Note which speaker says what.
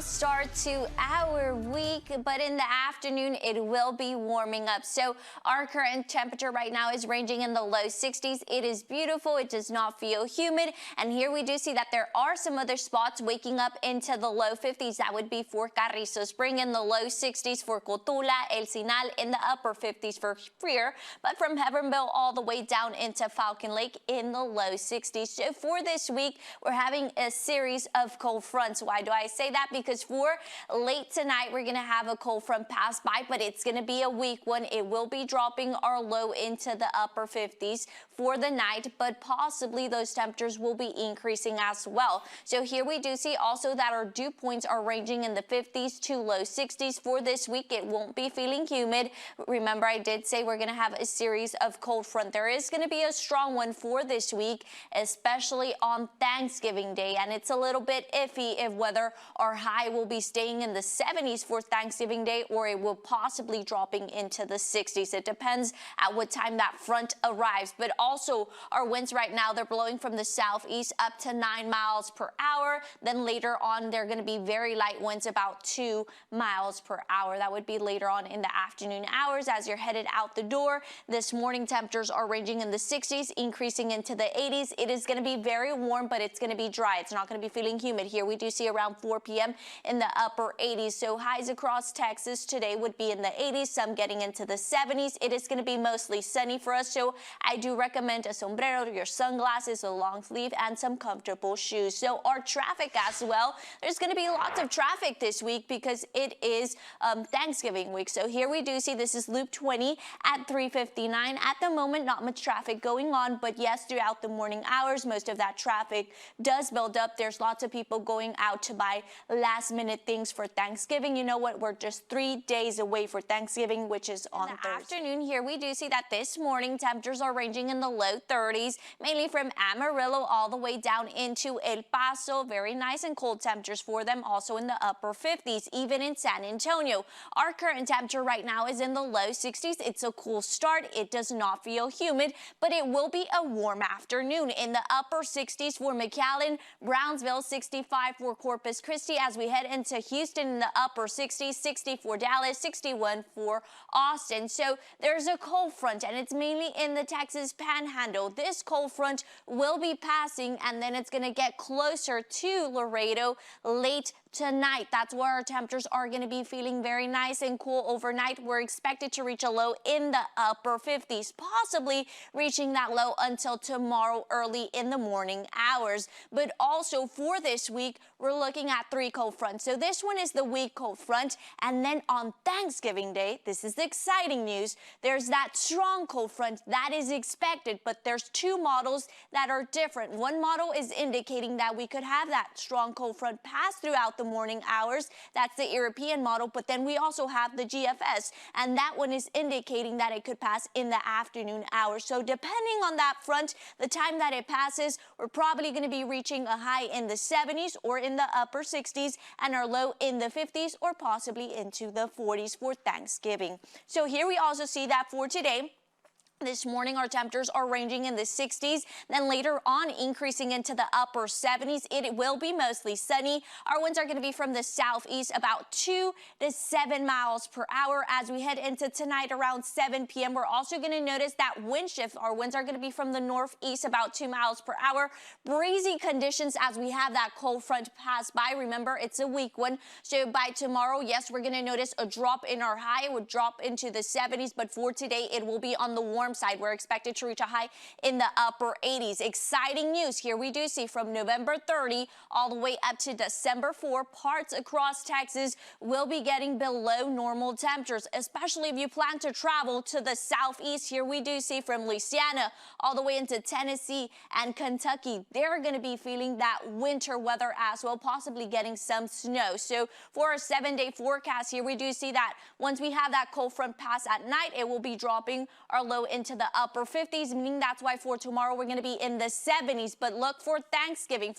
Speaker 1: Start to our week, but in the afternoon it will be warming up. So our current temperature right now is ranging in the low 60s. It is beautiful. It does not feel humid. And here we do see that there are some other spots waking up into the low 50s. That would be for Carrizo Spring in the low 60s, for Cotula, El Sinal in the upper 50s for Freer, but from Heavenville all the way down into Falcon Lake in the low 60s. So for this week, we're having a series of cold fronts. Why do I say that? Because for late tonight, we're going to have a cold front pass by, but it's going to be a weak one. It will be dropping our low into the upper 50s for the night, but possibly those temperatures will be increasing as well. So here we do see also that our dew points are ranging in the 50s to low 60s for this week. It won't be feeling humid. Remember, I did say we're going to have a series of cold front. There is going to be a strong one for this week, especially on Thanksgiving Day, and it's a little bit iffy if whether our high will be staying in the 70s for Thanksgiving Day or it will possibly dropping into the 60s. It depends at what time that front arrives. But also our winds right now, they're blowing from the southeast up to 9 miles per hour. Then later on, they're going to be very light winds, about 2 miles per hour. That would be later on in the afternoon hours as you're headed out the door. This morning temperatures are ranging in the 60s, increasing into the 80s. It is going to be very warm, but it's going to be dry. It's not going to be feeling humid. Here we do see around 4 p.m. in the upper 80s. So highs across Texas today would be in the 80s, some getting into the 70s. It is going to be mostly sunny for us, so I do recommend a sombrero, your sunglasses, a long sleeve, and some comfortable shoes. So our traffic as well, there's going to be lots of traffic this week because it is Thanksgiving week. So here we do see this is Loop 20 at 359. At the moment, not much traffic going on, but yes, throughout the morning hours, most of that traffic does build up. There's lots of people going out to buy last-minute things for Thanksgiving. You know what? We're just 3 days away for Thanksgiving, which is on Thursday. Afternoon here, we do see that this morning temperatures are ranging in the low 30s, mainly from Amarillo all the way down into El Paso. Very nice and cold temperatures for them, also in the upper 50s, even in San Antonio. Our current temperature right now is in the low 60s. It's a cool start. It does not feel humid, but it will be a warm afternoon. In the upper 60s for McAllen, Brownsville, 65 for Corpus Christi as we head into Houston in the upper 60s, 60 for Dallas, 61 for Austin. So there's a cold front, and it's mainly in the Texas Panhandle. This cold front will be passing, and then it's going to get closer to Laredo late tonight. That's where our temperatures are going to be feeling very nice and cool overnight. We're expected to reach a low in the upper 50s, possibly reaching that low until tomorrow early in the morning hours. But also for this week, we're looking at 3 cold fronts. So this one is the weak cold front, and then on Thanksgiving Day, this is the exciting news, there's that strong cold front that is expected, but there's 2 models that are different. One model is indicating that we could have that strong cold front pass throughout the morning hours. That's the European model, but then we also have the GFS, and that one is indicating that it could pass in the afternoon hours. So depending on that front, the time that it passes, we're probably going to be reaching a high in the 70s or in the upper 60s and our low in the 50s or possibly into the 40s for Thanksgiving. So here we also see that for today. This morning, our temperatures are ranging in the 60s, then later on increasing into the upper 70s. It will be mostly sunny. Our winds are going to be from the southeast about 2 to 7 miles per hour as we head into tonight around 7 p.m. We're also going to notice that wind shift. Our winds are going to be from the northeast about 2 miles per hour. Breezy conditions as we have that cold front pass by. Remember, it's a weak one. So by tomorrow, yes, we're going to notice a drop in our high. It would drop into the 70s, but for today, it will be on the warm side. We're expected to reach a high in the upper 80s. Exciting news here we do see from November 30 all the way up to December 4, parts across Texas will be getting below normal temperatures, especially if you plan to travel to the southeast. Here we do see from Louisiana all the way into Tennessee and Kentucky. They're going to be feeling that winter weather as well, possibly getting some snow. So for a 7-day forecast here, we do see that once we have that cold front pass at night, it will be dropping our low into the upper 50s, meaning that's why for tomorrow we're going to be in the 70s. But look for Thanksgiving.